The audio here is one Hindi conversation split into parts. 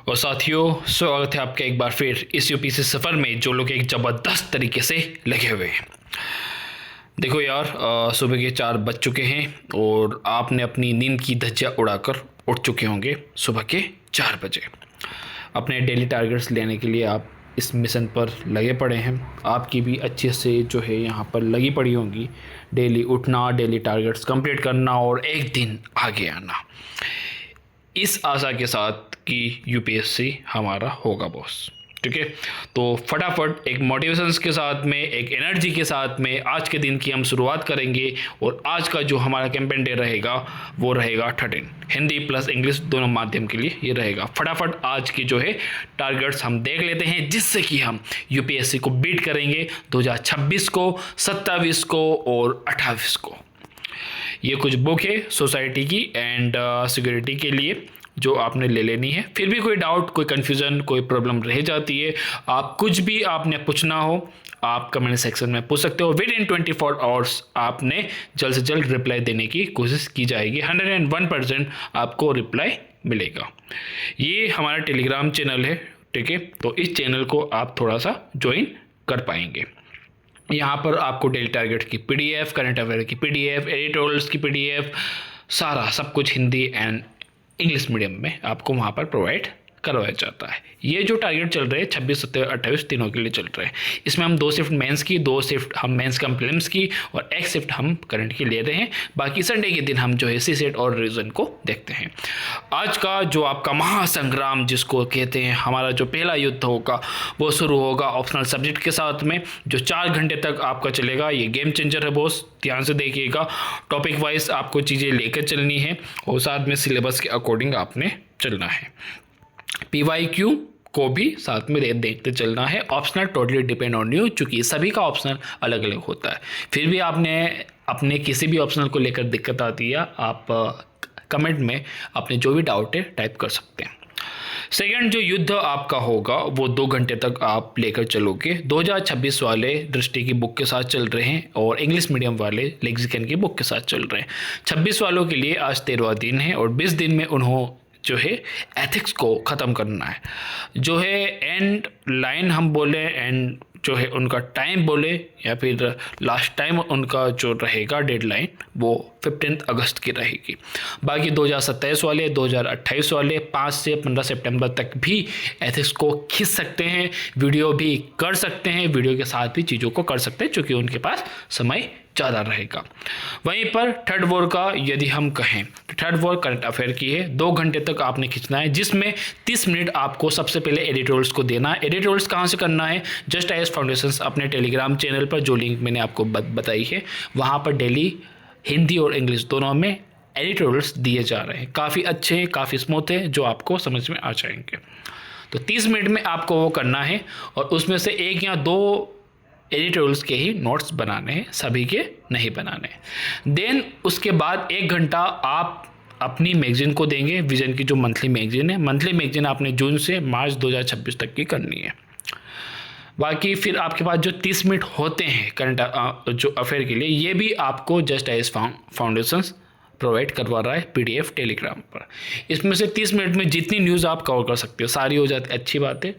और साथियों, स्वागत है आपका एक बार फिर इस यूपीएससी सफ़र में जो लोग एक ज़बरदस्त तरीके से लगे हुए हैं। देखो यार, सुबह के 4 बज चुके हैं और आपने अपनी नींद की धज्जियां उड़ाकर उठ चुके होंगे सुबह के 4 बजे। अपने डेली टारगेट्स लेने के लिए आप इस मिशन पर लगे पड़े हैं। आपकी भी अच्छे से जो है यहाँ पर लगी पड़ी होंगी, डेली उठना, डेली टारगेट्स कंप्लीट करना और एक दिन आगे आना, इस आशा के साथ कि यूपीएससी हमारा होगा बॉस। ठीक है, तो फटाफट एक मोटिवेशंस के साथ में, एक एनर्जी के साथ में आज के दिन की हम शुरुआत करेंगे। और आज का जो हमारा कैंपेन डे रहेगा वो रहेगा 13, हिंदी प्लस इंग्लिश दोनों माध्यम के लिए ये रहेगा। फटाफट आज की जो है टारगेट्स हम देख लेते हैं, जिससे कि हम यूपीएससी को बीट करेंगे 2026 को, 27 को और 28 को। ये कुछ बुक है सोसाइटी की एंड सिक्योरिटी के लिए जो आपने ले लेनी है। फिर भी कोई डाउट, कोई कन्फ्यूज़न, कोई प्रॉब्लम रह जाती है, आप कुछ भी आपने पूछना हो आप कमेंट सेक्शन में पूछ सकते हो। विद इन 24 आवर्स आपने जल्द से जल्द रिप्लाई देने की कोशिश की जाएगी। 101% आपको रिप्लाई मिलेगा। ये हमारा टेलीग्राम चैनल है, ठीक है, तो इस चैनल को आप थोड़ा सा ज्वाइन कर पाएंगे। यहाँ पर आपको डेली टारगेट की पीडीएफ, करंट अफेयर की पीडीएफ, एडिटोरियल्स की पीडीएफ, सारा सब कुछ हिंदी एंड इंग्लिश मीडियम में आपको वहाँ पर प्रोवाइड करवाया जाता है। ये जो टारगेट चल रहे हैं 26, 27, 28 तीनों के लिए चल रहे हैं। इसमें हम 2 शिफ्ट मेंस की, 2 शिफ्ट हम मेंस का प्रीलिम्स की और 1 शिफ्ट हम करंट की ले रहे हैं। बाकी संडे के दिन हम जो है सीसेट और रिवीजन को देखते हैं। आज का जो आपका महासंग्राम जिसको कहते हैं, हमारा जो पहला युद्ध होगा वो शुरू होगा ऑप्शनल सब्जेक्ट के साथ में, जो 4 घंटे तक आपका चलेगा। ये गेम चेंजर है बॉस, ध्यान से देखिएगा। टॉपिक वाइज आपको चीज़ें लेकर चलनी है और साथ में सिलेबस के अकॉर्डिंग आपने चलना है। PYQ को भी साथ में देखते चलना है। Optional totally depend on you, चूँकि सभी का ऑप्शनल अलग अलग होता है। फिर भी आपने अपने किसी भी ऑप्शनल को लेकर दिक्कत आती है, आप कमेंट में अपने जो भी डाउट है टाइप कर सकते हैं। सेकंड जो युद्ध आपका होगा वो 2 घंटे तक आप लेकर चलोगे। 2026 वाले दृष्टि की बुक के साथ चल रहे हैं और इंग्लिश मीडियम वाले लेक्सिकन की बुक के साथ चल रहे हैं। 26 वालों के लिए आज 13वां दिन है और 20 दिन में उन्होंने जो है एथिक्स को ख़त्म करना है। जो है एंड लाइन हम बोले, एंड जो है उनका टाइम बोले या फिर लास्ट टाइम उनका जो रहेगा डेडलाइन वो 15 अगस्त की रहेगी। बाकी 2027 वाले, 2028 वाले 5 से 15 सितंबर तक भी एथिक्स को खींच सकते हैं, वीडियो भी कर सकते हैं, वीडियो के साथ भी चीज़ों को कर सकते हैं क्योंकि उनके पास समय ज़्यादा रहेगा। वहीं पर थर्ड वॉर का यदि हम कहें तो थर्ड वॉर करंट अफेयर की है। 2 घंटे तक आपने खींचना है, जिसमें 30 मिनट आपको सबसे पहले एडिटोरियल्स को देना है। एडिटोरियल्स कहाँ से करना है? जस्ट आईएएस फाउंडेशंस अपने टेलीग्राम चैनल पर, जो लिंक मैंने आपको बताई है, वहाँ पर डेली हिंदी और इंग्लिश दोनों में एडिटोरियल्स दिए जा रहे हैं। काफ़ी अच्छे हैं, काफ़ी स्मूथ है, जो आपको समझ में आ जाएंगे। तो 30 मिनट में आपको वो करना है और उसमें से 1 या 2 एडिटोरियल्स के ही नोट्स बनाने हैं, सभी के नहीं बनाने। देन उसके बाद 1 घंटा आप अपनी मैगजीन को देंगे। विजन की जो मंथली मैगजीन है, मंथली मैगजीन आपने जून से मार्च 2026 तक की करनी है। बाकी फिर आपके पास जो 30 मिनट होते हैं करंट जो अफेयर के लिए, ये भी आपको जस्ट आईएएस फाउंडेशंस प्रोवाइड करवा रहा है पीडीएफ टेलीग्राम पर। इसमें से 30 मिनट में जितनी न्यूज़ आप कवर कर सकते हो, सारी हो जाती, अच्छी बात है,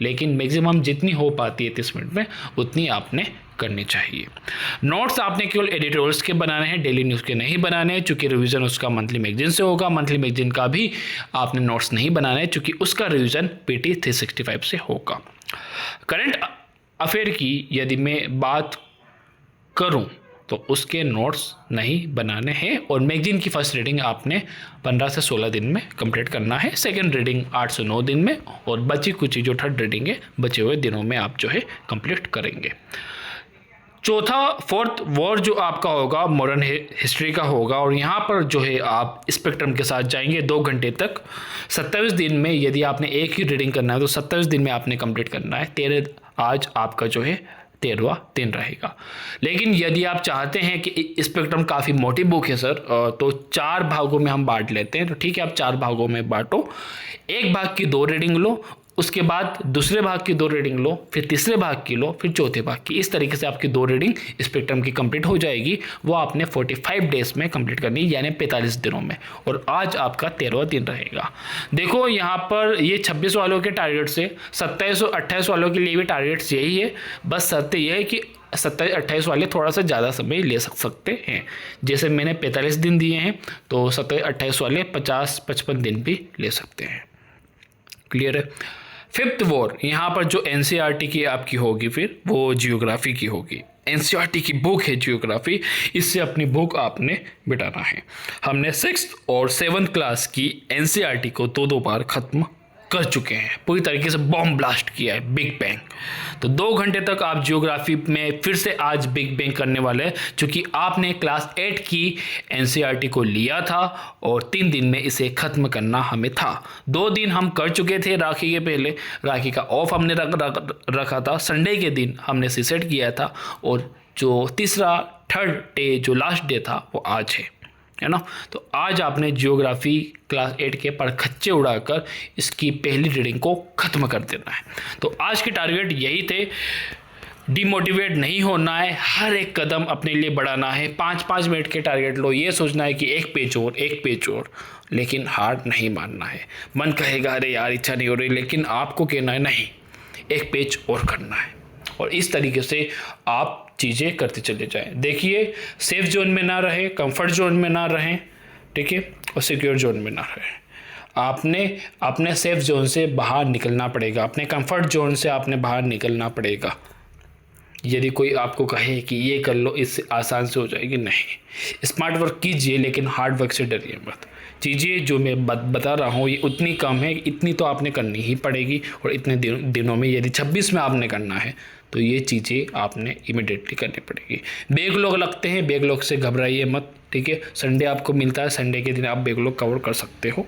लेकिन मैक्सिमम जितनी हो पाती है 30 मिनट में उतनी आपने करनी चाहिए। नोट्स आपने केवल एडिटोरियल्स के बनाने हैं, डेली न्यूज़ के नहीं बनाने हैं, चूँकि रिवीजन उसका मंथली मैगजीन से होगा। मंथली मैगजीन का भी आपने नोट्स नहीं बनाने हैं, चूँकि उसका रिवीजन PT 365 से होगा। करंट अफेयर की यदि मैं बात करूँ तो उसके नोट्स नहीं बनाने हैं और मैगजीन की फर्स्ट रीडिंग आपने 15 से 16 दिन में कंप्लीट करना है। सेकंड रीडिंग 8 से 9 दिन में और बची कुछ जो थर्ड रीडिंग है बचे हुए दिनों में आप जो है कंप्लीट करेंगे। फोर्थ वॉर जो आपका होगा मॉडर्न हिस्ट्री का होगा और यहाँ पर जो है आप स्पेक्ट्रम के साथ जाएंगे 2 घंटे तक। 27 दिन में यदि आपने एक ही रीडिंग करना है तो 27 दिन में आपने कंप्लीट करना है। 13 आज आपका जो है 13वां दिन रहेगा। लेकिन यदि आप चाहते हैं कि स्पेक्ट्रम काफ़ी मोटी बुक है सर, तो 4 भागों में हम बांट लेते हैं। तो ठीक है, आप 4 भागों में बांटो, 1 भाग की 2 रीडिंग लो, उसके बाद दूसरे भाग की 2 रीडिंग लो, फिर तीसरे भाग की लो, फिर चौथे भाग की। इस तरीके से आपकी 2 रीडिंग स्पेक्ट्रम की कंप्लीट हो जाएगी। वो आपने 45 डेज में कंप्लीट करनी, यानी 45 दिनों में। और आज आपका 13वां दिन रहेगा। देखो यहाँ पर ये 26 वालों के टारगेट से 27 और 28 वालों के लिए भी टारगेट्स यही है। बस शर्त यह है कि 27-28 वाले थोड़ा सा ज़्यादा समय ले सकते हैं। जैसे मैंने 45 दिन दिए हैं, तो 27-28 वाले 50-55 दिन भी ले सकते हैं। क्लियर है। 5th वॉर, यहाँ पर जो एनसीईआरटी की आपकी होगी, फिर वो जियोग्राफी की होगी। एनसीईआरटी की बुक है जियोग्राफी, इससे अपनी बुक आपने बिटाना है। हमने 6th और 7th क्लास की एनसीईआरटी को 2 बार ख़त्म कर चुके हैं, पूरी तरीके से बॉम्ब ब्लास्ट किया है, बिग बैंग। तो 2 घंटे तक आप जियोग्राफी में फिर से आज बिग बैंग करने वाले हैं, क्योंकि आपने क्लास 8 की एनसीईआरटी को लिया था और 3 दिन में इसे ख़त्म करना हमें था। 2 दिन हम कर चुके थे राखी के पहले, राखी का ऑफ हमने रखा था, संडे के दिन हमने सीसेट किया था, और जो तीसरा 3rd डे जो लास्ट डे था वो आज है ना। तो आज आपने जियोग्राफी क्लास 8 के परखच्चे उड़ाकर इसकी पहली रीडिंग को ख़त्म कर देना है। तो आज के टारगेट यही थे। डिमोटिवेट नहीं होना है, हर एक कदम अपने लिए बढ़ाना है। 5-5 मिनट के टारगेट लो, ये सोचना है कि एक पेज और, लेकिन हार नहीं मानना है। मन कहेगा अरे यार इच्छा नहीं हो रही, लेकिन आपको कहना है नहीं, एक पेज और करना है। और इस तरीके से आप चीज़ें करते चले जाएं। देखिए, सेफ जोन में ना रहें, कंफर्ट जोन में ना रहें, ठीक है, और सिक्योर जोन में ना रहें। आपने अपने सेफ जोन से बाहर निकलना पड़ेगा, अपने कंफर्ट जोन से आपने बाहर निकलना पड़ेगा। यदि कोई आपको कहे कि ये कर लो, इससे आसान से हो जाएगी, नहीं। स्मार्ट वर्क कीजिए, लेकिन हार्ड वर्क से डरिए मत। चीज़ें जो मैं बता रहा हूँ ये उतनी कम है, इतनी तो आपने करनी ही पड़ेगी। और इतने दिनों में, यदि 26 में आपने करना है, तो ये चीज़ें आपने इमिडिएटली करनी पड़ेगी। बैकलॉग लगते हैं, बैकलॉग से घबराइए मत, ठीक है। संडे आपको मिलता है, संडे के दिन आप बैकलॉग कवर कर सकते हो।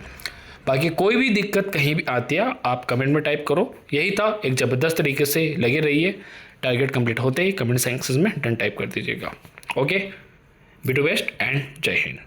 बाकी कोई भी दिक्कत कहीं भी आती है, आप कमेंट में टाइप करो। यही था, एक ज़बरदस्त तरीके से लगे रहिए। टारगेट कंप्लीट होते ही कमेंट सेक्शन में डन टाइप कर दीजिएगा। Okay, be to best and जय हिंद।